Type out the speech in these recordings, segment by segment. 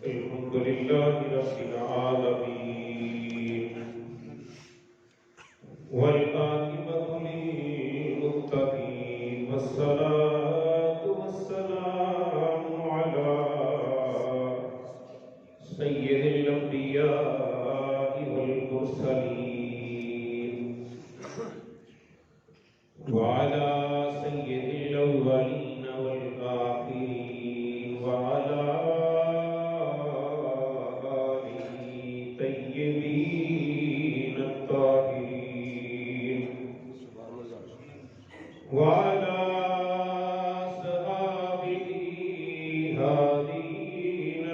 الحمد لله رب العالمين والعاقبة للمتقين والصلاة والسلام على سيد الأنبياء والمرسلين وعلى سيد الأولين والآخرين وعلى آله الطيبين الطاهرين وعلى صحابه هادين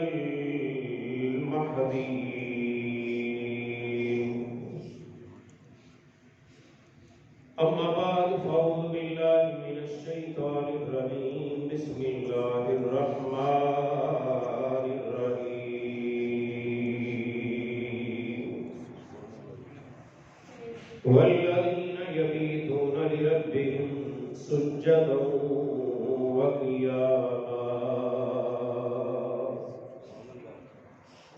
المهديين. أما بعد فأعوذ بالله من الشيطان الرجيم. بسم الله الرحمن الرحيم. والذين يبيتون لربهم سجدا وقياما.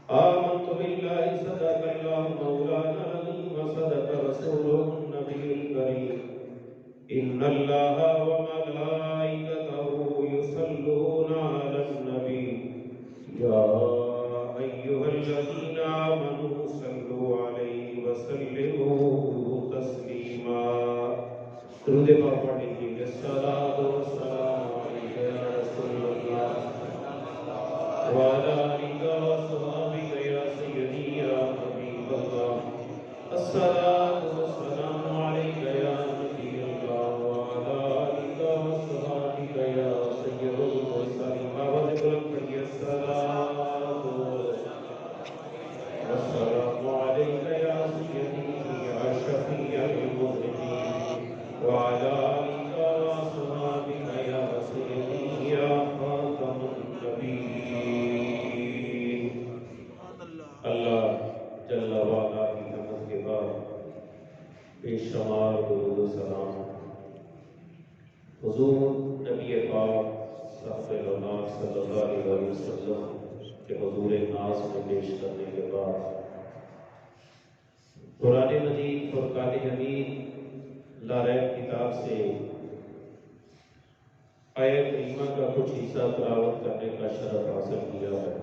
آمنت بالله صدق الله مولانا العظيم وصدق رسوله النبي الكريم. إن الله وملائكته يصلون على النبي يا أيها الذين آمنوا صلوا عليه وسلموا تسليما. درود پاک پڑھ لیجیے. الصلاۃ والسلام علیک یا رسول اللہ وعلی آلک وصحبہ یا سیدی یا حبیب اللہ. الصلاۃ والسلام علیک یا نبی اللہ وعلی آلک وصحبہ یا سید المرسلین. آواز بلند پڑھیے. الصلاۃ والسلام علیک یا سیدی یا شفیع المذنبین وعلى آلك وأصحابك يا سيدي يا خاتم النبيين. اللہ جل وعلا کی رحمت کے بعد بے شمار درود و سلام حضور نبی پاک صلی اللہ علیہ وسلم کے حضور ناز میں پیش کرنے کے بعد قرآن مجید فرقان حمید لا ریب کتاب سے آیت کریمہ کا کچھ حصہ تلاوت کرنے کا شرف حاصل کیا ہے.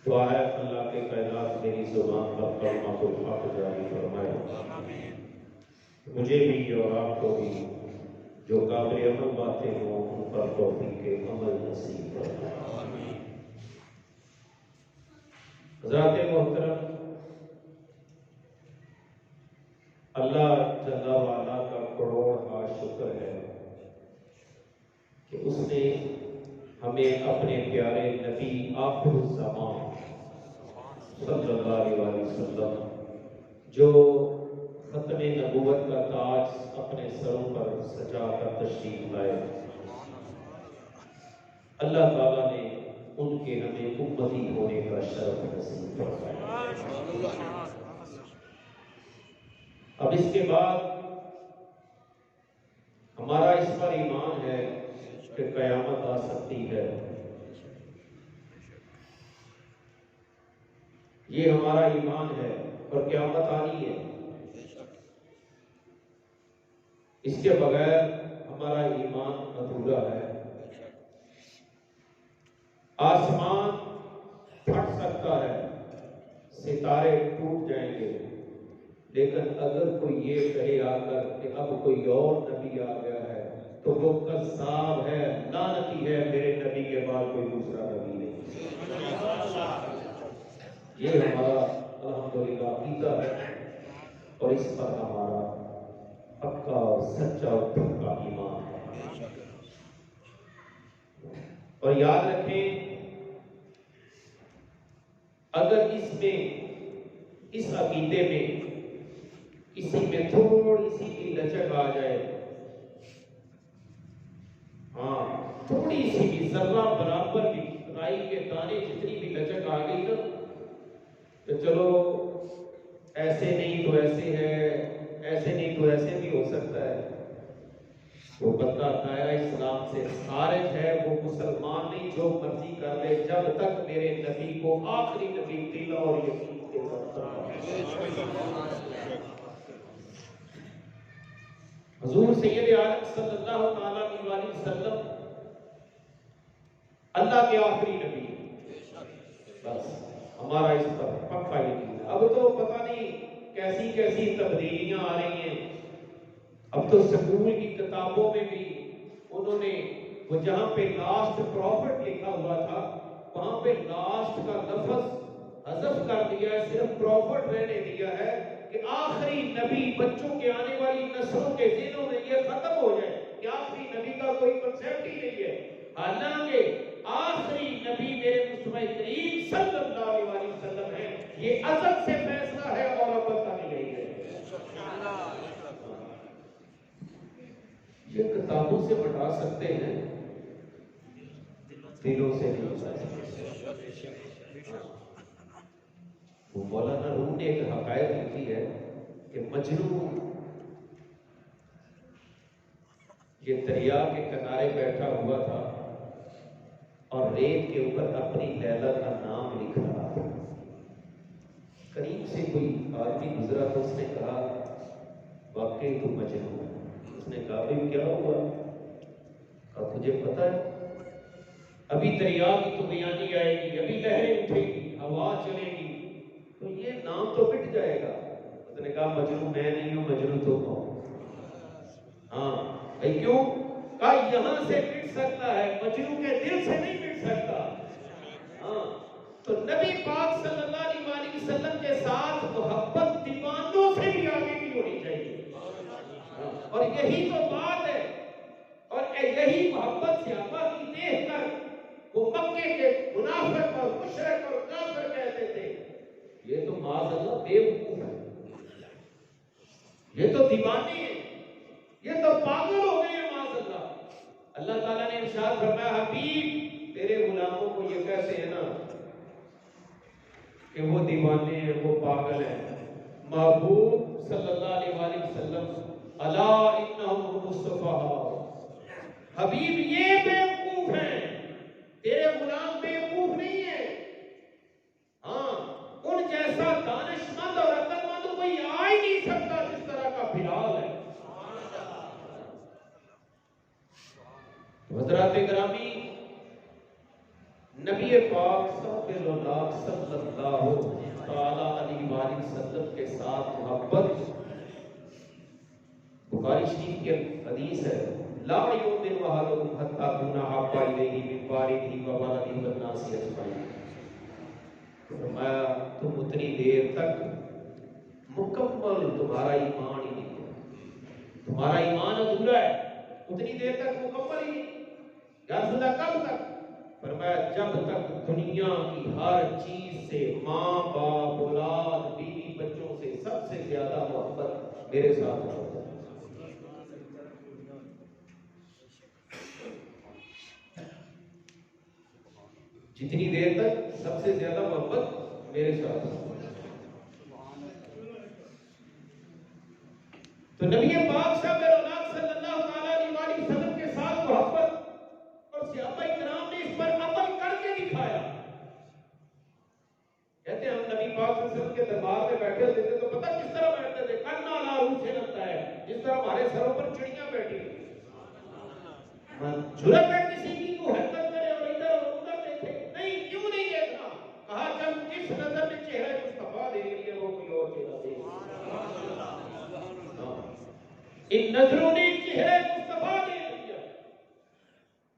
دعا ہے اللہ کے کائنات میری زبان پر کلمہ الحق جاری فرمائے. مجھے بھی اور آپ کو بھی جو قابل عمل باتیں ہوں ان پر توفیق عمل نصیب فرمائے. حضرات محترم، اللہ جل وعلا کا کروڑ ہا شکر ہے کہ اس نے ہمیں اپنے پیارے نبی آخر الزمان صلی اللہ علیہ وسلم جو ختم نبوت کا تاج اپنے سروں پر سجا کر تشریف لائے، اللہ تعالیٰ نے ان کے ہمیں امتی ہونے کا شرف نصیب فرمایا. اب اس کے بعد ہمارا اس پر ایمان ہے کہ قیامت آ سکتی ہے. یہ ہمارا ایمان ہے اور قیامت آنی ہے. اس کے بغیر ہمارا ایمان ادھورا ہے. آسمان پھٹ سکتا ہے، ستارے ٹوٹ جائیں گے، لیکن اگر کوئی یہ کہے آ کر کہ اب کوئی اور نبی آ گیا ہے تو وہ کذاب ہے، لعنتی ہے، میرے نبی کے بعد کوئی دوسرا نبی نہیں. یہ ہمارا الحمدللہ عقیدہ ہے اور اس پر ہمارا پکا اور سچا اور پکا ایمان ہے. اور یاد رکھیں، اگر اس میں، اس عقیدے میں کسی میں تھوڑی سی بھی لچک آ جائے، ہاں تھوڑی سی بھی ذرہ برابر بھی، رائی کے دانے جتنی بھی لچک آ گئی نا، تو چلو ایسے نہیں تو ایسے ہے، ایسے نہیں تو ایسے بھی ہو سکتا ہے. وہ بندہ دائرہ اسلام سے خارج ہے، وہ مسلمان نہیں، جو مرضی کر لے، جب تک میرے نبی کو آخری نبی دل اور یقین کے حضور سید عالم صلی اللہ تعالیٰ علیہ وسلم اللہ کے آخری نبی، بس ہمارا اس پر پکا یقین ہے۔ اب تو پتہ نہیں کیسی کیسی تبدیلیاں آ رہی ہیں، اب تو سکول کی کتابوں میں بھی انہوں نے وہ جہاں پہ لاسٹ پروفٹ لکھا ہوا تھا وہاں پہ لاسٹ کا لفظ حذف کر دیا ہے، صرف پروفٹ رہنے دیا ہے کہ آخری نبی بچوں کے آنے والی نسلوں کے ذہنوں میں یہ ختم ہو جائے کہ آخری نبی کا کوئی کنسیپٹ ہی نہیں ہے۔ حالانکہ آخری نبی میرے مصطفی کریم صلی اللہ علیہ وسلم ہے، یہ ازل سے فیصلہ ہے اور ابد کا نہیں ہے۔ یہ کتابوں سے بتا سکتے ہیں، دلوں سے نہیں بتا سکتے۔ وہ مولانا روم نے ایک حقائق لکھی ہے کہ مجنو یہ دریا کے کنارے بیٹھا ہوا تھا اور ریت کے اوپر اپنی لیلا کا نام لکھ رہا تھا۔ قریب سے کوئی آدمی گزرا تو اس نے کہا واقعی تو مجنو ہے۔ اس نے کہا بھئی کیا ہوا؟ کہا تجھے پتہ ہے ابھی دریا کی تو بیانی آئے گی، ابھی لہریں اٹھے گی، ہوا چلے گی تو یہ نام تو مٹ جائے گا۔ اس نے کہا مجنو میں نہیں ہوں، مجنو تو ہوں۔ ہاں بھئی کیوں؟ کہا یہاں سے مٹ سکتا ہے، مجنو کے دل سے نہیں مٹ سکتا۔ ہاں تو نبی پاک صلی اللہ علیہ وسلم کے ساتھ محبت دیوانوں سے بھی آگے بھی ہونی چاہیے، اور یہی تو بات ہے۔ اور یہی محبت صحابہ کی دیکھ کر وہ مکے کے منافق اور مشرک اور کافر کہتے تھے یہ تو معاذ اللہ بے وقوف ہے، یہ تو دیوانے ہیں، یہ تو پاگل ہو گئے ہیں معاذ اللہ۔ اللہ تعالیٰ نے ارشاد فرمایا حبیب تیرے غلاموں کو یہ کہتے ہیں نا کہ وہ دیوانے ہیں، وہ پاگل ہیں، محبوب صلی اللہ علیہ وسلم الا انہم هم السفہاء، حبیب یہ بیوقوف ہیں، تیرے غلام بیوقوف نہیں ہیں۔ ہاں ان جیسا دانشمند اور عقل مند کوئی آ ہی نہیں سکتا جس طرح کا بلال ہے۔ حضرات گرامی، نبی پاک صلی اللہ تعالی علیہ وسلم کے ساتھ محبت، بخاری شریف کی حدیث ہے لا یؤمن احدکم حتی اکون احب الیہ من والدہ وولدہ والناس اجمعین۔ فرمایا تم اتنی دیر تک مکمل تمہارا ایمان ہی نہیں ہے، تمہارا ایمان ادھورا ہے، اتنی دیر تک مکمل ہی نہیں۔ یا رسول اللہ کب تک؟ فرمایا جب تک دنیا کی ہر چیز سے، ماں باپ اولاد بیوی بچوں سے سب سے زیادہ محبت میرے ساتھ ہو۔ جتنی دیر تک سب سے زیادہ محبت میرے ساتھ ہو۔ تو نبی پاک صلی اللہ علیہ وسلم کے ساتھ محبت، اور صحابہ کرام نے اس پر عمل کر کے دکھایا۔ کہتے ہیں ہم نبی پاک صلی اللہ علیہ وسلم کے دربار میں بیٹھے ہوتے تھے تو پتہ کس طرح بیٹھتے تھے؟ کرنا لا روح سے لگتا ہے، جس طرح ہمارے سروں پر چڑیاں بیٹھی۔ جرأت ہے کسی کی کو حرکت کرے اور ادھر اور ادھر دیکھے؟ نہیں، کیوں نہیں دیکھنا؟ کہا جب جس نظر میں چہرہ مصطفیٰ دیکھ لیا وہ کوئی اور چہرہ دیکھ لیا۔ ان نظروں نے چہرہ مصطفیٰ دیکھ لیا۔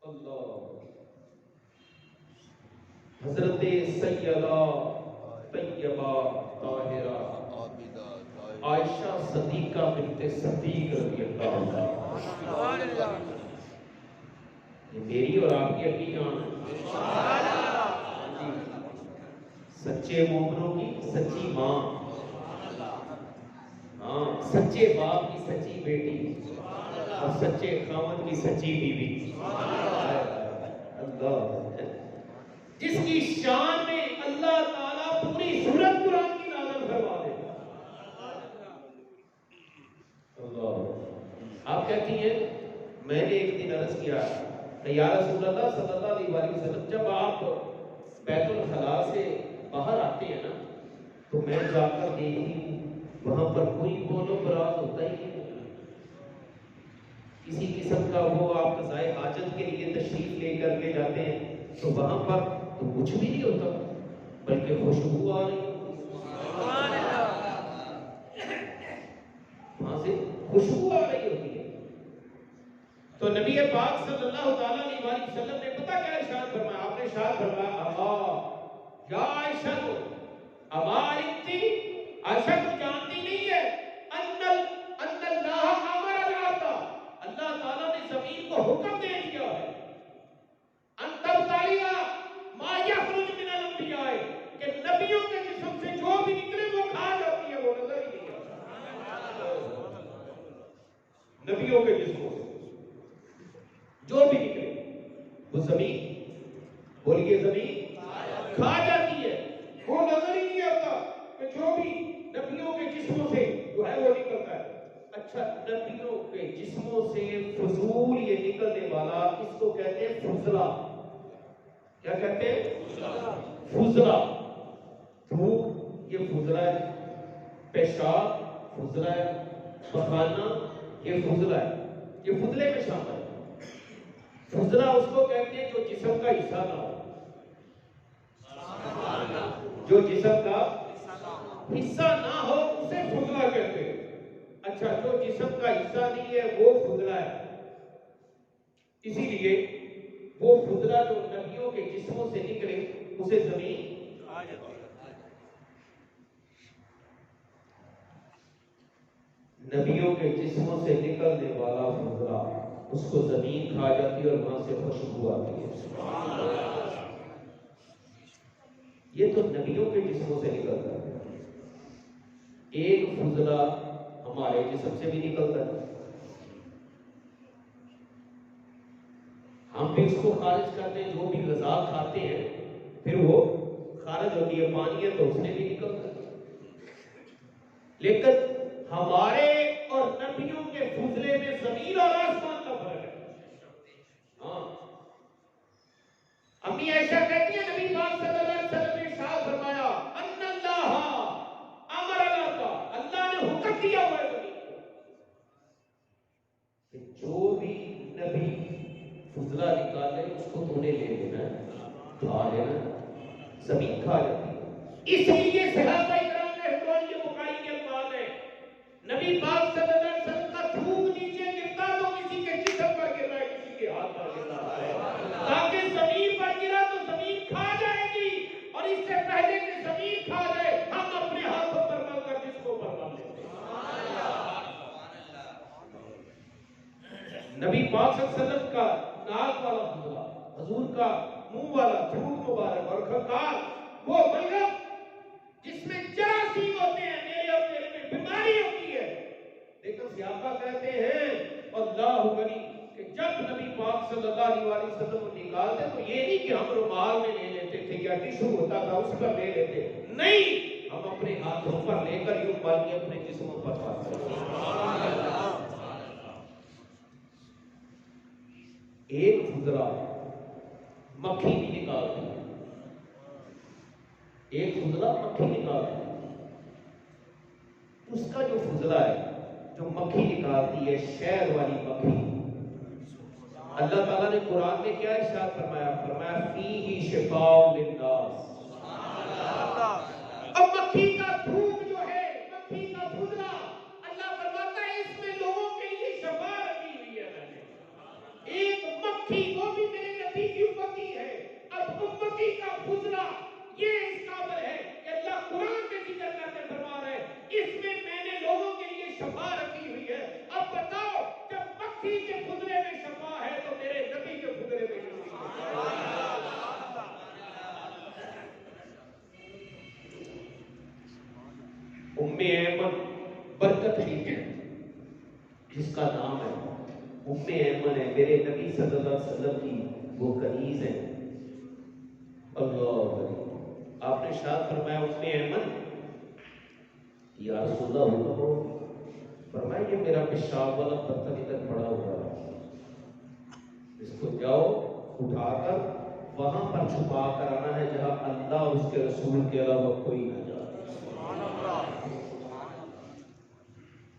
اللہ حضرت سیدہ طیبہ طاہرہ عائشہ صدیقہ بنت صدیق رضی اللہ عنہا، یہ میری اور آپ کی اپنی جان ہے، سچے مومنوں کی سچی ماں، ہاں سچے باپ کی سچی بیٹی اور سچے خاوند کی سچی بیوی، اللہ جس کی شان میں اللہ تعالیٰ پوری سورت قرآن کی نازل فرما دیتا۔ اللہ آپ کہتی ہیں کیا کہ یا رسول اللہ صلی اللہ علیہ وسلم جب آپ بیت الخلاء سے باہر آتے ہیں نا تو میں جا کر دیکھی وہاں پر کوئی بول و براز ہوتا ہی نہیں، کسی قسم کا وہ آپ قضائے حاجت کے لیے تشریف لے کر کے جاتے ہیں تو وہاں پر تو کچھ بھی نہیں ہوتا بلکہ خوشبو آ رہی وہاں سے خوشبو آ رہی ہوتی ہے۔ تو نبی پاک صلی اللہ تعالیٰ علیہ وسلم نے پتہ کیا ارشاد فرمایا؟ آپ نے ارشاد فرمایا اما یا عائشہ کو اما علمتی، عائشہ کو جانتی نہیں ہے ان اللہ امر العبد، اللہ تعالیٰ نے زمین کو حکم دے دیا ہے ان تبتلع ما یخرج من الانبیاء، کہ نبیوں کے جسم سے جو بھی نکلے وہ کھا جاتی ہے، وہ نظر ہی نہیں آتا۔ نبیوں کے جسموں سے جو بھی نکلے وہ زمین، بولیے زمین کھا جاتی ہے، وہ نظر ہی نہیں آتا کہ جو بھی نبیوں کے جسموں سے جو ہے وہ نکلتا ہے۔ اچھا، نبیوں کے جسموں سے فضول یہ نکلنے والا اس کو کہتے ہیں فضلہ۔ کیا کہتے ہیں؟ فضلہ۔ دھوپ یہ فضلہ ہے، پیشاب فضلہ ہے، پخانہ یہ فضلہ ہے، یہ فضلے میں شامل ہے۔ فضلہ اس کو کہتے ہیں جو جسم کا حصہ نہ ہو، جو جسم کا حصہ نہ ہو اسے فضلہ کہتے ہیں۔ اچھا، جو جسم کا حصہ نہیں ہے وہ فضلہ ہے، اسی لیے وہ فضلہ جو نبیوں کے جسموں سے نکلے اسے زمین نبیوں کے جسموں سے نکلنے والا فضلہ اس کو زمین کھا جاتی ہے اور وہاں سے خوشبو آتی ہے۔ یہ تو نبیوں کے جسموں سے نکلتا ہے، ایک فضلہ ہمارے جسم سے بھی نکلتا ہے، ہم بھی اس کو خارج کرتے ہیں، جو بھی غذا کھاتے ہیں پھر وہ خارج ہوتی ہے، پانی ہے تو اس نے بھی نکلتا ہے، لیکن ہمارے اور نبیوں کے فضلے میں زمین اور آسمان کا فرق ہے۔ ہاں، امی عائشہ کہتی ہیں نبی پاک صلی اللہ علیہ وسلم نے ارشاد فرمایا ان اللہ امر العبد، اللہ نے حکم دیا ہوا ہے زمین کو کہ جو بھی نبی فضلہ نکالے اس کو تو نے لے لینا ہے، کھا لینا، زمین کھا جاتی ہے۔ اس لیے صحابہ کرام نے حضور کے بخاری کے الفاظ ہیں نبی پاک صلی اللہ علیہ وسلم کا تھوک نیچے گرتا تو کسی کے جسم پر گر رہا ہے، کسی کے ہاتھ پر گر رہا ہے، تاکہ زمین پر گرا تو زمین کھا جائے گی، اور اس سے پہلے کہ زمین کھا جائے ہم اپنے ہاتھوں پر مل کر جس کو پر مل لیتے ہیں۔ نبی پاک صلی اللہ علیہ وسلم کا ناک والا فضلہ، حضور کا منہ والا تھوک مبارک اور خکار، وہ بلغم جس میں جراثیم ہوتے ہیں، میرے اور تیرے میں بیماری ہوتی ہے، لیکن صحابہ کہتے ہیں اللہ غنی کہ جب نبی پاک صلی اللہ علیہ وسلم کو نکالتے تو یہ نہیں کہ ہم رومال میں لے لیتے تھے یا ٹشو ہوتا تھا اس پر لے لیتے، نہیں، ہم اپنے ہاتھوں پر لے کر یوں مال کے اپنے جسموں پر پاتے ہیں۔ ایک فضلہ مکھی بھی نکالتی ہے، ایک فضلہ مکھی نکالتی ہے، اس کا جو فضلہ ہے جو مکھی نکالتی ہے، شہد والی مکھی، اللہ تعالیٰ نے قرآن میں کیا ارشاد فرمایا؟ فرمایا فیہ شفاء للناس۔ اب مکھی کا تھوک جو ہے، مکھی کا فضلہ، اللہ فرماتا ہے اس میں لوگوں کے لیے شفا رکھی ہوئی ہے میں نے۔ ایک مکھی، وہ بھی میرے نبی کی امتی ہے، اب امتی کا فضلہ یہ اس قابل ہے کہ اللہ قرآن میں ذکر کرتے فرما رہے ہیں اس میں میں نے لوگوں کے لیے شفا رکھی ہوئی ہے۔ اب بتاؤ جب مکھی کے فضلے میں شفا ہے تو میرے نبی کے فضلے میں ام ایمن برکت ہے جس کا نام ہے، ام ایمن ہے، میرے نبی صلی اللہ علیہ وسلم کی وہ کنیز ہے۔ اللہ، آپ نے ارشاد فرمایا ام ایمن، یا رسول اللہ حکم ہو، فرمایا کہ میرا پیشاب والا برتن ادھر پڑا ہوا ہے، اس کو جاؤ اٹھا کر وہاں پر چھپا کر آنا ہے جہاں اللہ اور اس کے رسول کے علاوہ کوئی نہ جائے۔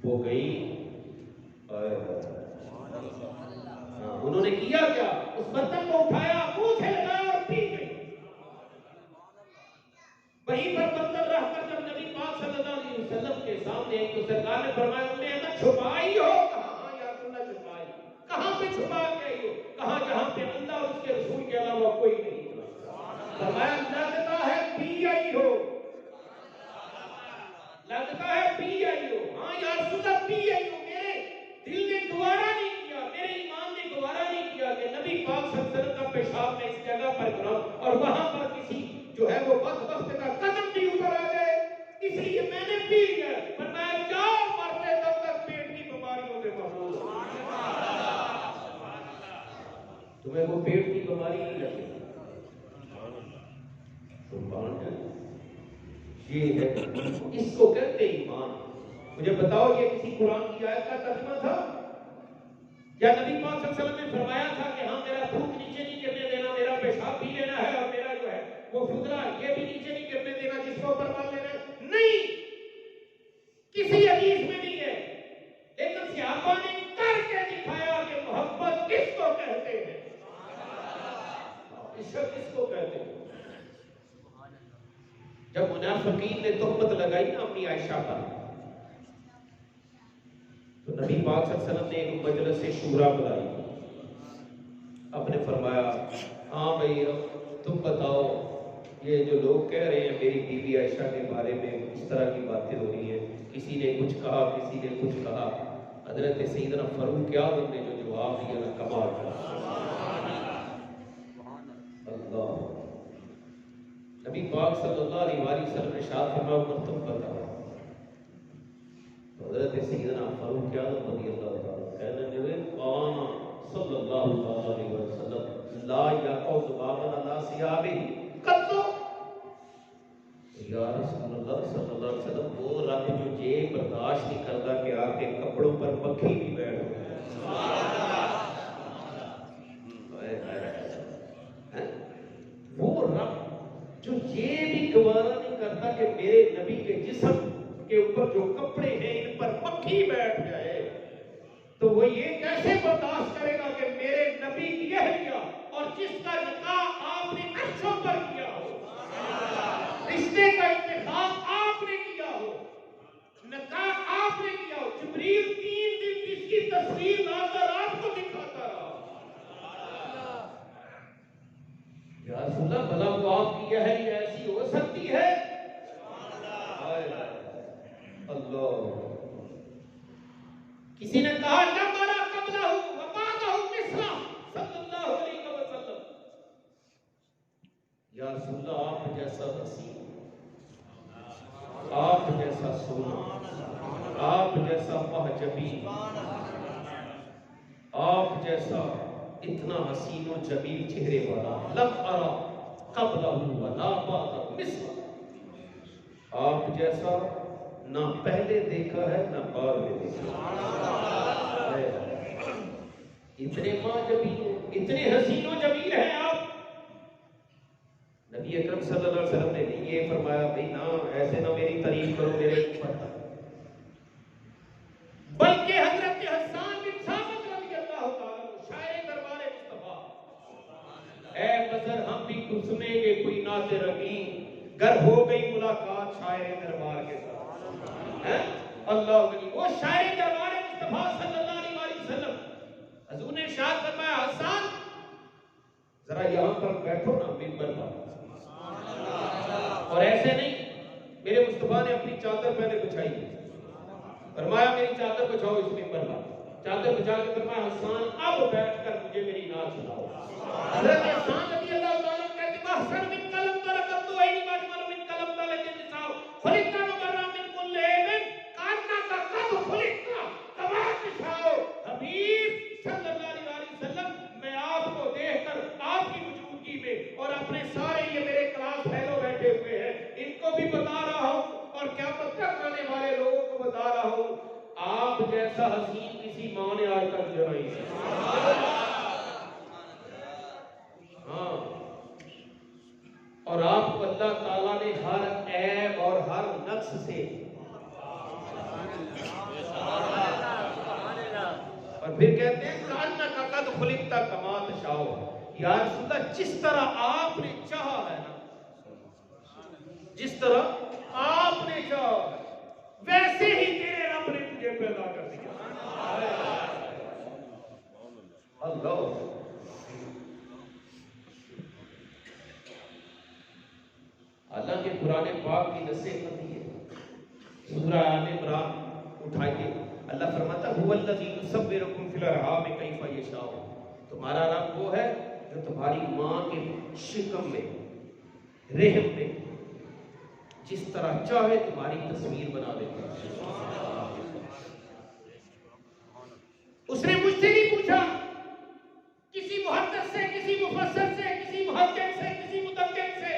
وہ گئی، انہوں نے کیا کیا؟ اس برتن کو اٹھایا، منہ سے لگایا اور پی گئی۔ وہیں پر برتن رکھ کر جب نبی پاک صلی اللہ علیہ وسلم کے سامنے ایک تو سرکار نے فرمایا تم نے ایسا چھپائی ہو؟ کہاں یا اللہ چھپائی؟ کہاں پہ چھپا کے آئی ہو؟ کہاں جہاں پہ اللہ اور اس کے رسول کے علاوہ کوئی نہیں۔ فرمایا لگتا ہے پی آئی ہو، لگتا ہے پی آئی ہو۔ ہاں یا رسول اللہ پی آئی ہو۔ میرے دل نے گوارا نہیں کیا، میرے ایمان نے گوارا نہیں کیا کہ نبی پاک صلی اللہ علیہ وسلم کا پیشاب میں اس جگہ پر کروں اور وہاں پر کسی جو ہے وہ بدبخت کا قدم بھی اوپر آ جائے، اس لیے میں نے پی لیا۔ فرمایا جاؤ مرتے دم تک پیٹ کی بیماریوں سے محفوظ ہو۔ تمہیں وہ پیٹ کی بیماری نہیں لگے، یہ ہے اس کو کہتے ایمان۔ مجھے بتاؤ یہ کسی قرآن کی آیت کا ترجمہ تھا یا نبی پاک صلی اللہ علیہ وسلم نے فرمایا تھا کہ ہاں میرا تھوک نیچے نہیں گرنے دینا، میرا پیشاب بھی لینا ہے اور میرا جو ہے وہ فضلہ یہ بھی نیچے نہیں گرنے دینا جس کو اوپر مان لینا ہے؟ نہیں، کسی حدیث میں نہیں ہے، لیکن صحابہ نے کر کے دکھایا کہ محبت کس کو کہتے ہیں، عشق کس کو کہتے ہیں۔ جب منافقین نے تہمت لگائی نا اپنی عائشہ پر، تو نبی پاک صلی اللہ علیہ وسلم نے ایک مجلس سے شورا بلائی، آپ نے فرمایا ہاں بھائی تم بتاؤ یہ جو لوگ کہہ رہے ہیں میری بیوی عائشہ کے بارے میں اس طرح کی باتیں ہو رہی ہیں، کسی نے کچھ کہا کسی نے کچھ کہا، حضرت سیدنا فاروق اعظم نے جو جواب دیا نا کمال کا، اللہ نبی پاک صلی اللہ علیہ وسلم نے ارشاد فرمایا عمر تم بتاؤ۔ حضرت سیدنا فاروق اعظم رضی اللہ تعالیٰ کہنے لگے قانا صلی اللہ علیہ وسلم لا یقعد بابا لا ثیابہ قط، یا رسول اللہ صلی اللہ علیہ وسلم وہ رب جو یہ برداشت نہیں کرتا کہ آپ کے کپڑوں پر مکھی بھی بیٹھ جائے، وہ رب جو یہ بھی گوارا نہیں کرتا کہ میرے نبی کے جسم کے اوپر جو کپڑے ہیں ان پر مکھی بیٹھ جائے، تو وہ یہ کیسے برداشت کرے گا کہ میرے نبی یہ کیا اور جس کا نکاح آپ نے عرشوں پر کیا ہو، رشتے کا انتخاب آپ نے کیا ہو، نکاح آپ نے کیا ہو، جبریل 3 دن اس کی تصویر لا کر آپ کو دکھاتا رہا، یا رسول اللہ بھلا وہ آپ کی یہی ایسی ہو سکتی ہے؟ اللہ کسی نے کہا لمرا قبلہ وبعدہ مثلہ صلی اللہ علیہ وسلم، یا رسول اللہ آپ جیسا حسین، آپ جیسا سونا، آپ جیسا محجبی، آپ جیسا اتنا حسین و جمیل چہرے والا لم ارا قبلہ ولا بعدہ مثلہ، آپ جیسا نہ پہلے دیکھا ہے نہ بعد میں دیکھا ہے، اتنے ماں جمیل اتنے حسین و جمیل ہیں آپ۔ نبی اکرم صلی اللہ علیہ وسلم نے نہیں یہ فرمایا بھئی نہ ایسے نہ میری تعریف کرو میرے اوپر، بلکہ حضرت حسان بن ثابت رضی اللہ تعالیٰ شاعر دربار مصطفیٰ، اے بزر ہم بھی گھسمیں گے کوئی ناز رقیم گر ہو گئی ملاقات شاعر دربار کے ساتھ، اللہ علیہ وہ شاعر دربار مصطفیٰ صلی اللہ علیہ وسلم، حضور نے ارشاد فرمایا حسان ذرا یہاں پر بیٹھو نا منبر پر، اور ایسے نہیں میرے مصطفیٰ نے اپنی چادر پہلے بچھائی، فرمایا میری چادر بچھاؤ اس منبر پر، چادر بچھا کے فرمایا حسان اب بیٹھ کر مجھے میری نعت سناؤ۔ حضرت حسان رضی اللہ تعالیٰ کہتے ہیں احسن من قلم ترکت تو عینی مجمل من قلم تلک النساء خلقت مبرا من کل عیب کاننا کا قد خلقت کما تشاء۔ حبیب صلی اللہ علیہ وسلم میں آپ کو دیکھ کر آپ کی موجودگی میں اور اپنے سارے یہ میرے کلاس فیلو بیٹھے ہوئے ہیں ان کو بھی بتا رہا ہوں اور قیامت تک آنے والے لوگوں کو بتا رہا ہوں آپ جیسا حسین کسی ماں نے آج تک جمائی ہے۔ اور آپ کو اللہ تعالیٰ نے ہر عیب اور ہر نقص سے اور پھر کہتے ہیں کَأَنَّكَ قَدْ خُلِقْتَ كَمَا تَشَاءُ، یا رسول اللہ جس طرح آپ نے چاہا ہے نا، جس طرح آپ نے چاہا ویسے ہی تیرے رب نے تجھے پیدا کر دیا۔ اللہ اللہ کے قرآن پاک کی نصیحت ہے۔ سورہ آل عمران اٹھائیے، اللہ فرماتا ہے هو الذی یصورکم فی الارحام کیف یشاء، تمہارا رب وہ ہے جو تمہاری ماں کے شکم میں، رحم میں جس طرح چاہے تمہاری تصویر بنا دیتا ہے۔ اس نے مجھ سے نہیں پوچھا، کسی محدث سے، کسی مفسر سے، کسی محقق سے، کسی مدقق سے،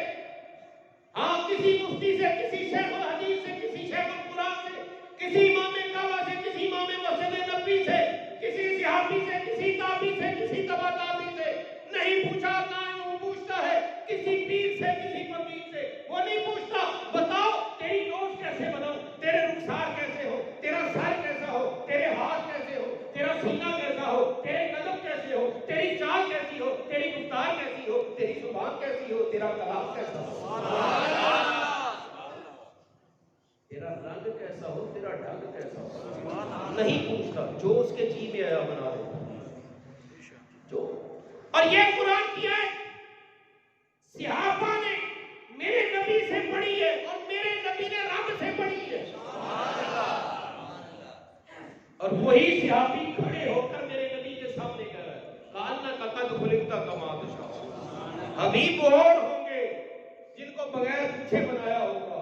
ہاں کسی مفتی سے، کسی شیخ الحدیث سے، کسی شیخ القرآن سے، کسی امام کعبہ سے، کسی امام مسجد نبوی سے، کسی صحابی سے، کسی تابعی سے، کسی تبع تابعی سے نہیں پوچھا، نہ وہ پوچھتا ہے کسی پیر سے، کسی فقیر سے، وہ نہیں پوچھتا بتاؤ تیری نوز کیسے بناؤں، تیرے رخسار کیسے ہو، تیرا سر کیسا ہو، تیرے ہاتھ کیسے ہو، تیرا سینہ کیسا ہو، تیرے قدم کیسے ہو، تیری چال کیسی ہو، تیری گفتار کیسی ہو، تیری زبان کیسی ہو، تیرا کلام کیسا ہو، تیرا رنگ کیسا ہو، تیرا ڈھنگ کیسا ہو، نہیں پوچھتا، جو اس کے جی میں آیا بنا دیتا جو۔ اور یہ قرآن کی آیت صحابہ نے میرے نبی سے پڑھی ہے اور میرے نبی نے رب سے پڑھی ہے، اور وہی صحابی کھڑے ہو کر میرے نبی کے سامنے کہہ رہا ہے کَأَنَّكَ قَدْ خُلِقْتَ كَمَا تَشَاءُ، حبیب وہ اور ہوں گے جن کو بغیر پوچھے بنایا ہوگا،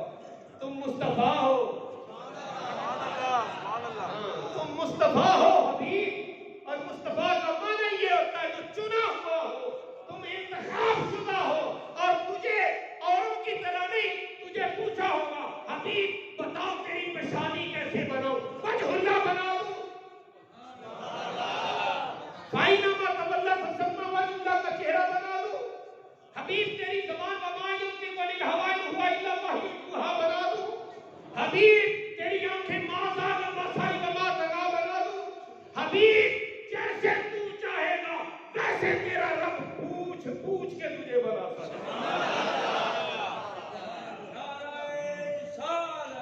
تم مصطفیٰ ہو، تم مصطفیٰ ہو حبیب، اور مصطفیٰ کا معنی یہ ہوتا ہے جو چنا ہوا ہو، تم انتخاب شدہ ہو، اور تجھے اوروں کی طرح نہیں، تجھے پوچھا ہوگا حبیب بتاؤ تیری پیشانی کیسے بناؤ، وجہ اللہ بنا دوں، فَإِنَّمَا تَوَلَّىٰ فَثَمَّ وَجْهُ اللَّهِ کا چہرہ بنا دوں، حبیب تیری زبان وَمَا يَنطِقُ عَنِ الْهَوَىٰ إِنْ هُوَ إِلَّا وَحْيٌ يُوحَىٰ بنا دوں، حبیب تیری آنکھیں مَا زَاغَ الْبَصَرُ وَمَا طَغَىٰ بنا دوں، حبیب جیسے تو چاہے گا ویسے تیرا رب پوچھ پوچھ کے تجھے بناتا ہے۔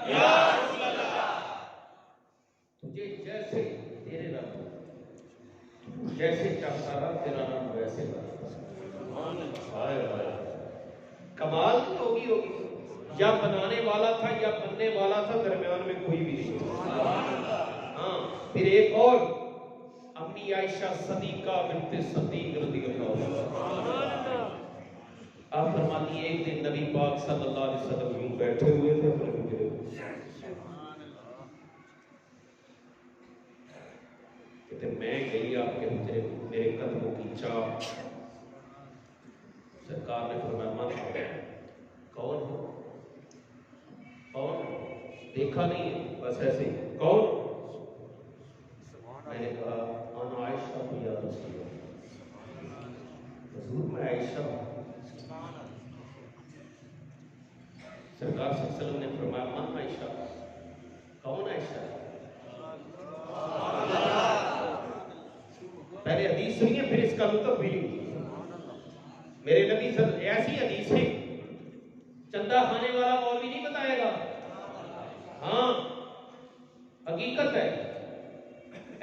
یا رسول اللہ، تجھے جیسے تیرے رب جیسے چاہتا رہا تیرا رب ویسے بناتا ہے۔ کمال کی ہوگی یا بنانے والا تھا یا بننے والا تھا، درمیان میں کوئی بھی نہیں۔ ہاں پھر ایک اور امی عائشہ صدیقہ بنت صدیق رضی اللہ عنہ، آپ فرماتی ہیں ایک دن نبی پاک صلی اللہ علیہ وسلم یوں بیٹھے ہوئے تھے اپنے حجرے میں، کہتے میں گئی آپ کے حجرے میں، میرے قدموں کی چاپ، سرکار نے فرمایا من کون ہو، کون دیکھا نہیں ہے بس ایسے کون، میں نے کہا انا عائشہ یا رسول اللہ، حضور میں عائشہ ہوں۔ سرکار صلی اللہ علیہ وسلم نے فرمایا من عائشہ، کون عائشہ ہے، پہلے حدیث سنیے پھر اس کا لطف بھی لیجیے۔ میرے نبی صلی ایسی حدیث ہے چندہ کھانے والا مولوی نہیں بتائے گا، ہاں حقیقت ہے،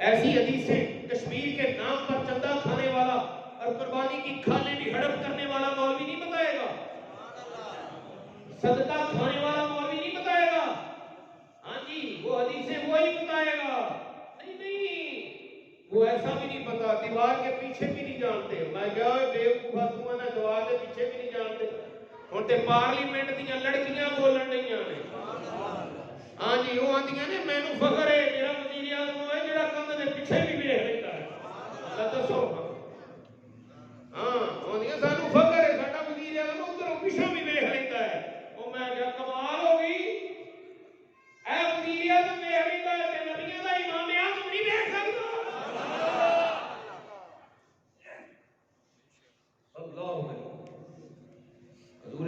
ایسی حدیثیں کشمیر کے نام پر چندہ کھانے والا اور قربانی کی کھانے بھی ہڑپ کرنے والا مولوی نہیں بتائے گا، صدقہ کھانے والا مولوی نہیں بتائے گا، ہاں جی وہ حدیثیں وہی بتائے گا، نہیں نہیں وہ ایسا بھی نہیں پتا، دیوار کے پیچھے بھی نہیں جانتے، میں کہا بےوقوفا تم نے دیوار کے پیچھے بھی نہیں جانتے، ہوں تے پارلیمنٹ دیا لڑکیاں بولن نہیں آنے، ہاں جی وہ آدیاں نے مینوں فخر ہے میرا وزیر اعظم ہے جڑا کندھ دے پیچھے بھی ویکھ لیتا ہے، اللہ دسو ہاں آدیاں سانوں فخر ہے ساڈا وزیر اعظم ادھروں پیچھے بھی ویکھ لیتا ہے، وہ میں کہا کمال ہو گئی، اے وزیر اعظم ویکھ لیتا ہے تے نبیوں دا امام اعظم نہیں ویکھ سکدا، اللہ حضور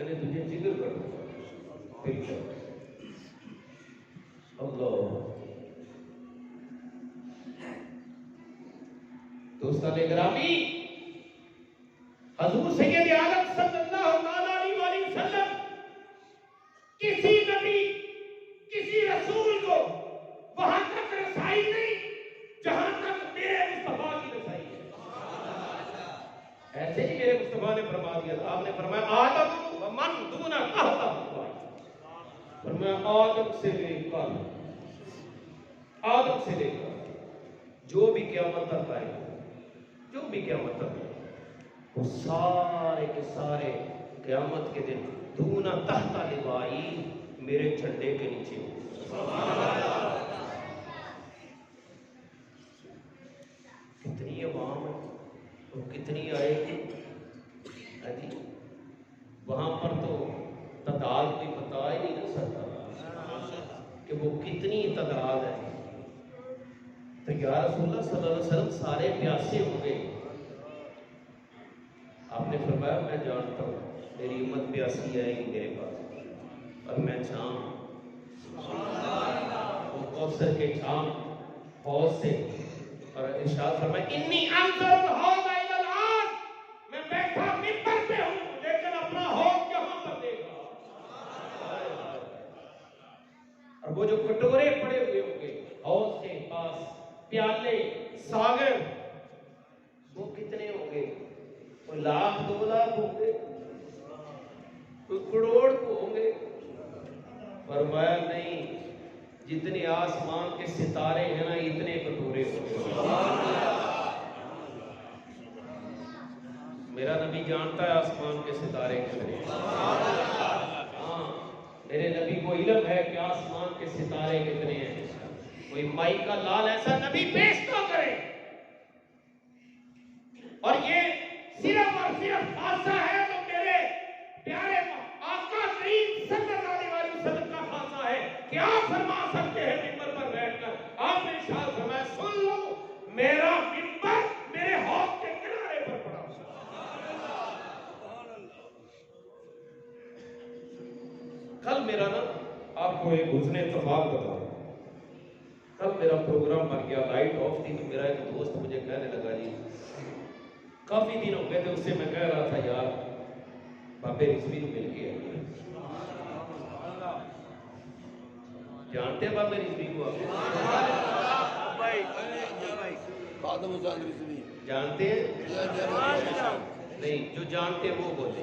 میں نے تجھے جگر کر دوں پھر کیا اللہ دوستان گرامی حضور سید عالم صلی اللہ علیہ وسلم کسی نبی کسی رسول کو وہاں تک رسائی نہیں جہاں تک میرے مصطفیٰ کی رسائی ہے. ایسے ہی میرے مصطفیٰ نے فرما دیا تھا. آپ نے فرمایا آدم و من دون تحت، فرمایا آدم سے لے کر جو بھی قیامت تک آئے جو بھی قیامت تک آئے وہ سارے کے سارے قیامت کے دن دون تحت لوائی میرے جھنڈے کے نیچے ہو. کتنی عوام ہے اور کتنی آئے گی وہاں پر تو تعداد کوئی بتا ہی نہیں سکتا کہ وہ کتنی تعداد ہے. تو یا رسول اللہ صلی اللہ علیہ وسلم سارے پیاسے ہوں گے. آپ نے فرمایا میں جانتا ہوں میری امت پیاسی آئے گی میرے پاس اور میں چھام وہ کوثر کے چھام حوض سے اور ارشاد فرمایا انی انظر الحوض الی الان، میں بیٹھا ممبر پہ ہوں لیکن اپنا حوض یہاں پر دیکھا. اور وہ جو کٹورے پڑے ہوئے ہوں گے حوض کے پاس پیالے ساگر وہ کتنے ہوں گے؟ وہ لاکھ 2 لاکھ ہوں گے، کوئی کروڑ کو ہوں گے. فرمایا نہیں جتنے آسمان کے ستارے ہیں نا اتنے کٹورے ہوں گے. میرا نبی جانتا ہے آسمان کے ستارے کتنے. ہاں میرے نبی کو علم ہے کہ آسمان کے ستارے کتنے ہیں. کوئی مائی کا لال ایسا نبی پیش تو کرے. اور یہ صرف اور صرف خاصہ ہے تو میرے پیارے آقا کریم صلی اللہ علیہ وسلم کا خاصہ ہے کہ آپ فرما سکتے ہیں ممبر پر بیٹھ کر. آپ نے ارشاد فرمایا سن لو میرا ممبر میرے حوض کے کنارے پر پڑا. کل میرا نا آپ کو ایک حسن اتفاق بتاؤں. کل میرا پروگرام بن گیا، لائٹ آف تھی تو میرا ایک دوست مجھے کہنے لگا جی کافی دن ہو گئے تھے اس سے میں کہہ رہا تھا یار بابے رضوی کو مل کے آئیے. جانتے ہیں بابے رضوی کو آپ جانتے ہیں؟ نہیں جو جانتے ہیں وہ بولے.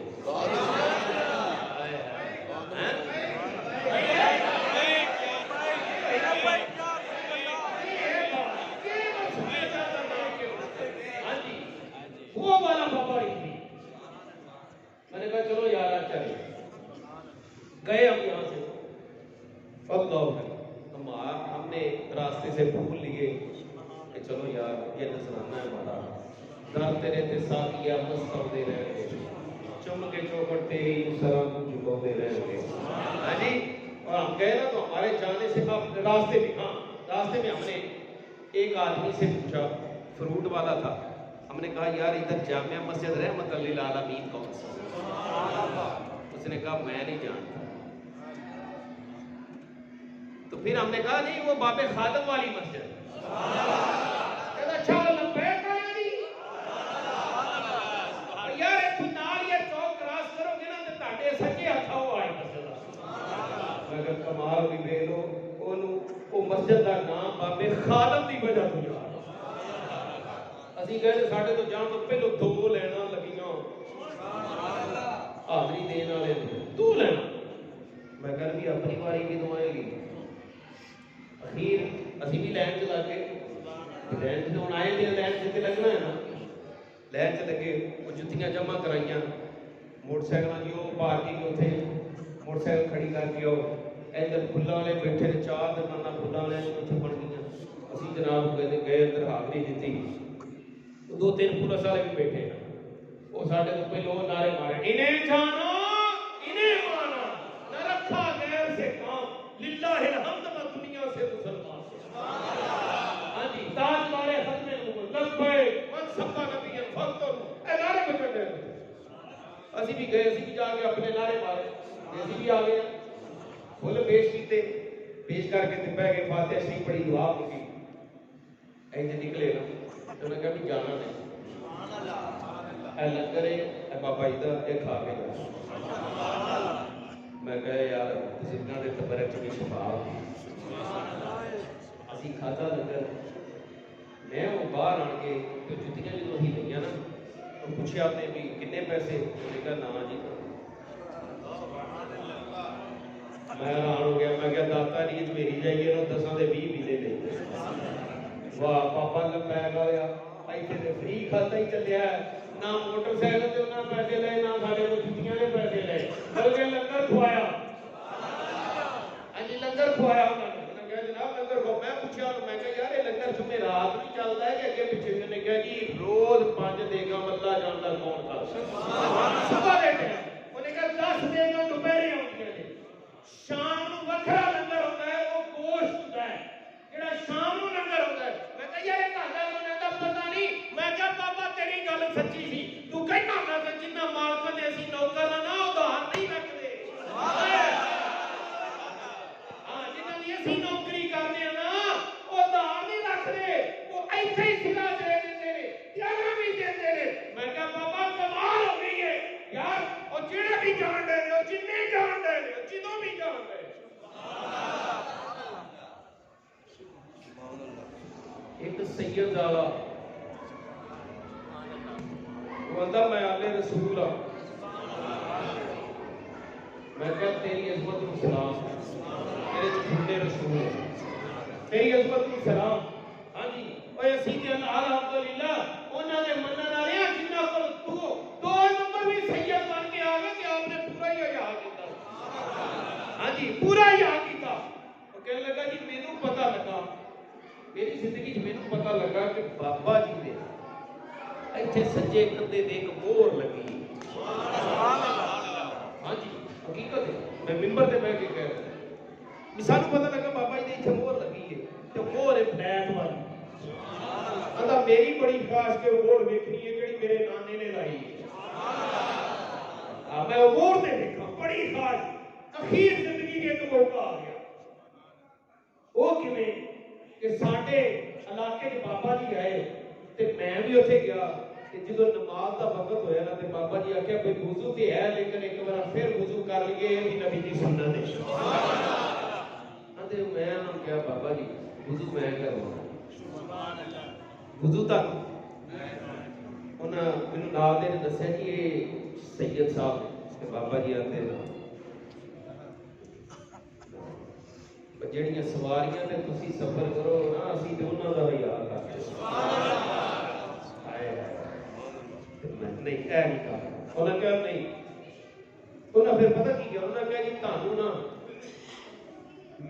وہ والا بابا رضوی. میں نے کہا چلو یار چلے گئے ہم یہاں سے. ہم نے راستے سے پھول لیے کہ چلو یار یہ نذرانہ ہے ہمارا. ڈرتے رہتے ساتھ یا مستم دے رہے گے چم کے چوکٹتے ہی سلام کو جھکاتے رہیں گے. ہاں جی. اور ہم گئے نا تو ہمارے جانے سے راستے میں ہم نے ایک آدمی سے پوچھا فروٹ والا تھا. ہم نے کہا یار ادھر جامعہ مسجد رحمت للعالمین کون سا؟ اس نے کہا میں نہیں جانتا. تو پھر ہم نے کہا نہیں وہ باب خادم والی مسجد. اچھا لبیک یار نال یہ چوک کراس کرو گے نا تو تاڈے سچے ہاتھ وہ آئی مسجد. اگر کمال بھی ویکھ لو وہ مسجد کا نام باب خادم کی وجہ تو یاد. اسی کہتے ساڈے تو جان تو پہلو 2 لینا لگیاں حاضری دین والے 2 لینا. میں کہہ بھی اپنی باری کی تو آئے گی. اخیر اسی بھی لائن چ لگ گئے. لائن سے ہوں آئے دن لائن سے لگنا ہے نا. لائن سے لگے وہ جتیاں جمع کرائیاں موٹر سائیکل کی وہ پارٹی کے اتنے موٹر سائیکل کھڑی کر کے آؤ. ادھر فلاں والے بیٹھے نے 4 دکاناں فلاں والے اتنے بن گئی. اسی جناب گئے اندر حاضری دیتی. 2-3 پولیس والے بھی بیٹھے ہیں. وہ ساڈے تو پہلے وہ نعرے مارے انہیں جانا انہیں مانا نہ رکھا غیر سے کام للہ الحمد میں دنیا سے مسلمان. ہاں جی تاج مارے ختم نبوت لبیک من سبا نبی فقط اے نعرے بجے. اسی بھی گئے, اسی بھی جا کے اپنے نعرے مارے, اسی بھی آ گئے فل پیش کیتے, پیش کر کے بہ گئے, فاتحہ شریف پڑھی, دعا کی, ایسے نکلے نا تو میں کہا بھی جانا نہیں, اے لنگر اے بابا جی دا اے کھا کے جا. میں کہا یار بزرگاں دے تبرک چ شفا اسی کھادا لنگر. میں وہ باہر آن کے تو جتیاں جدوں ہی لئیاں نا تو پوچھا آپ نے بھی کنے پیسے, میں کہا نا جی. میں حیران ہو گیا, میں کہا داتا ریت میری جائیے نا 10 دے 20 ملے لے. واہ پاپا لمبا گیا ایتھے تے فری کھاتا ہی چلیا ہے, نہ موٹر سائیکل تے انہاں پیسے لے, نہ ساڈے کول جتیاں دے پیسے لے, بلکہ لنگر کھوایا. ہاں جی لنگر کھوایا انہاں نے. انہاں کہا جناب لنگر کھو. میں پوچھا میں کہا یار یہ لنگر جمعے رات نہیں چلتا ہے کہ اگے پیچھے؟ انہوں نے کہا جی روز 5 بیگم اللہ جانتا کون کر صبح دے ٹائم. انہوں نے کہا 10 بیگم دوپہرے آਉਂਦੀਆਂ نے, شام نو وکھرا لنگر ہوتا ہے, وہ گوشت ہوتا ہے جڑا شام نو لنگر ہوتا ہے. میں کہا یار یہ دا پتہ نہیں. میں کہا بابا تیری گل سچی سی, تو کہنا ہونا کہ جنہ مالک نے اسی نوکر نہ ادھار نہیں رکھتے, ہاں جنہ دی اسی نوکری کرنے نا وہ ادھار نہیں رکھتے, وہ ایتھے ہی سلا دے دیندے نے, جانا بھی دیندے نے. میں کہا بابا کمال ہو گئی ہے یار, وہ جڑے بھی جان دے نے, جننے جان دے نے, جدوں بھی جان دے. ایک سید زالا وہ آتا میں آلے رسول ہوں. میں کہا تیری عظمت کو سلام, تیرے جھنڈے رسول ہیں, تیری عظمت کو سلام. ہاں جی اوے اسی تے الحمدللہ انہاں دے منن والے ہیں جنہاں کول دو نمبر بھی سید بن کے آ گئے کہ آپ نے پورا ہی حیا کیتا. ہاں جی پورا ہی حیا کیتا. وہ کہنے لگا جی مینوں پتہ لگا, میری زندگی میں مینوں پتہ لگا کہ بابا جی دے ایتھے سجے کندھے تے ایک مہر لگی. ہاں جی حقیقت ہے, میں ممبر تے بیٹھ کے کہہ رہا, سانوں پتہ لگا بابا جی دے ایتھے مہر لگی ہے تے مہر ہے فلیٹ والی. آندا میری بڑی خواہش کہ مہر ویکھنی ہے جڑی میرے نانے نے لائی ہے. میں وہ مہر تے ویکھاں, بڑی خواہش. اخیر زندگی کے ایک موقع آ گیا. وہ کیویں کہ ساڈے علاقے کے بابا جی آئے تے میں بھی اتنے گیا کہ جدو نماز دا وقت ہویا نا تے بابا جی آخیا کوئی وضو تے ہے لیکن ایک بار پھر وضو کر لیے, یہ بھی نبی دی سنت ہے. تے میں انہوں نے کہا بابا جی وضو میں کروانا, وضو تک انہاں مینوں نال دے نے دسیا کہ یہ سید صاحب تے بابا جی آتے جڑیاں سواریاں تے تسی سفر کرو نا اسی تے انہاں دا حیا کرتے. نہیں اے نہیں کہا. انہوں نے کہا نہیں. انہوں نے پھر پتہ کی کیا, انہوں نے کہا جی تانوں نا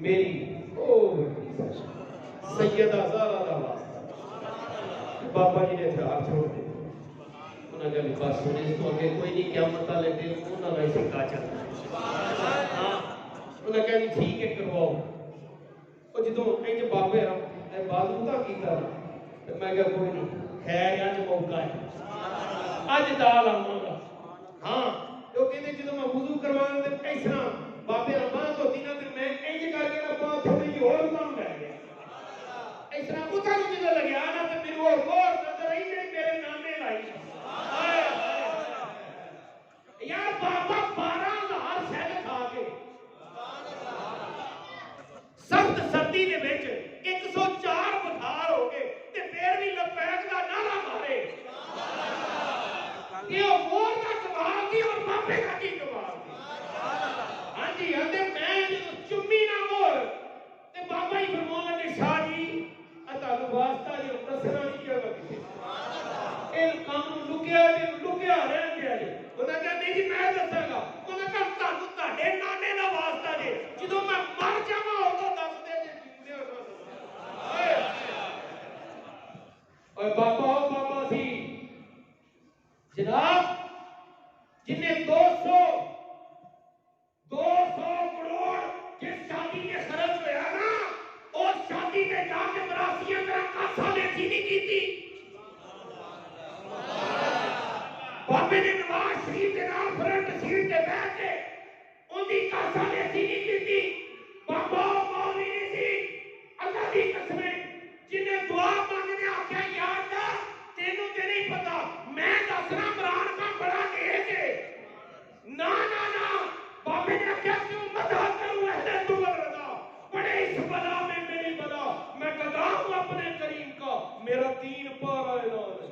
میری سیدہ زہرا دا واسطہ. بابا جی نے ہتھیار چھوڑ دے. انہوں نے کہا بس سنے اس تو اگے کوئی نہیں, قیامت والے دن انہاں دا سکا چلنا. ہاں انہوں نے کہا جی ٹھیک ہے کرواؤ. وہ جدوں انج بابے بازو دا کیتا میں کہا کوئی نہیں خیر اج موقع ہے, اج دال آواں گا. ہاں وہ کہتے جدوں میں وضو کروانا تے اس طرح بابے اباں دھوتی نا تے میں انج کر کے اباں تھوڑی جی ہور کم کر گیا. اس طرح اتھا نوں جدوں لگیا نا تے میرے وہ ہور نظر آئی جڑی میرے نانے لائی. یار بابا 12,000 سیل کھا کے سخت سردی دے وچ 104 بخار ہو گئے تے پھر بھی لبیک دا نعرہ مارے. یہ مور کا کمال تھی اور بابے کا کی کمال تھی. ہاں جی آندے میں چمی نہ مور تے بابا ہی فرماون لگے شاہ جی تانوں واسطہ جو دسنا نہیں چاہتا کسی اے کام لکیا رہ گیا. انہوں نے کہا نہیں جی میں دساں گا. انہوں نے کہا تانوں تہاڈے نانے دا واسطہ جے جدوں میں مر جاواں اودوں دس دے جے جیندے ہو. فرنٹ سیٹ تے بیٹھ کے اندی کاسا نے سی نہیں کی بابا مولوی نہیں سی اللہ دی قسم جنہیں دعا مانگنے آکھیا یا اللہ تینوں تے نہیں پتا میں دسنا عمران کا بڑا نیک ہے نا نا نا بابے نے آکھیا کیوں مدح کروں اہل دول رضا بڑے اس بلا میں میری بلا میں گدا ہوں اپنے کریم کا میرا دین پارا اعلان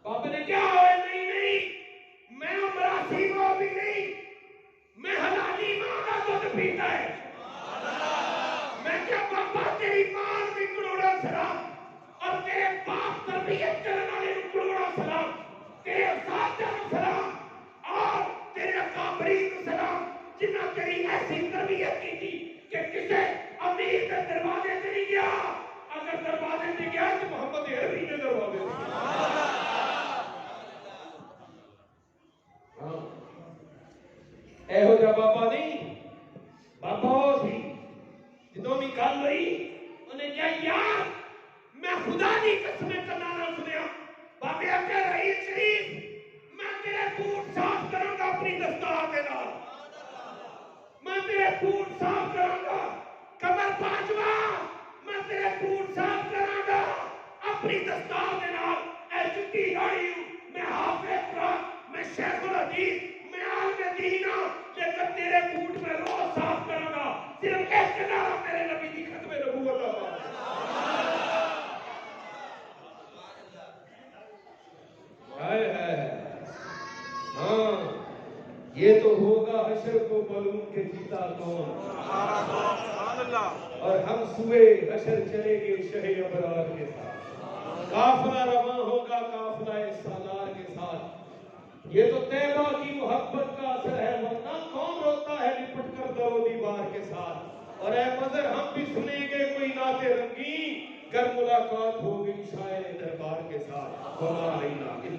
بابے نے کیا ہوئے نہیں نہیں میں امراسی کو بھی نہیں میں حلالی ماں کا دودھ پیتا ہے میں کیا بابا تیری ماں بھی کروڑا سلام اور تیرے باپ تربیت کرنے والے کروڑا سلام تیرے اساتذہ کو سلام اور تیرے اکابرین کو سلام جنہاں تیری ایسی تربیت کی تھی کہ کسے امیر کے دروازے سے نہیں گیا اگر دروازے سے گیا تو محمد عربی کے دروازے سے اے ہو جا بابا نہیں بابا ہو سی جدوں بھی گل ہوئی انہیں کہا یار میں خدا دی قسم کرنا نہ سنیا بابے اکھے رئیس شریف میں تیرے بوٹ صاف کروں گا اپنی دستار کے نال میں تیرے بوٹ صاف کروں گا کمر پانچواں میں تیرے بوٹ صاف کروں گا اپنی دستار کے نال اے جتی راڑی ہوں میں حافظ قرآن میں شیخ الحدیث میں عالم دین ہوں لیکن تیرے بوٹ میں روز صاف کروں گا صرف ایک کنارہ میرے نبی کی ختم نبوت آباد ہاں یہ تو ہوگا حشر کو معلوم کہ جیتا کون اور ہم سوئے حشر چلے گے شہ ابرار کے ساتھ قافلہ رواں ہوگا قافلہ سالار کے ساتھ یہ تو طیبہ کی محبت کا اثر ہے ورنہ کون روتا ہے لپٹ کر در و دیوار کے ساتھ اور اے مظہر ہم بھی سنیں گے کوئی نعت رنگین گر ملاقات ہو گئی شاعر دربار کے ساتھ وما علینا الا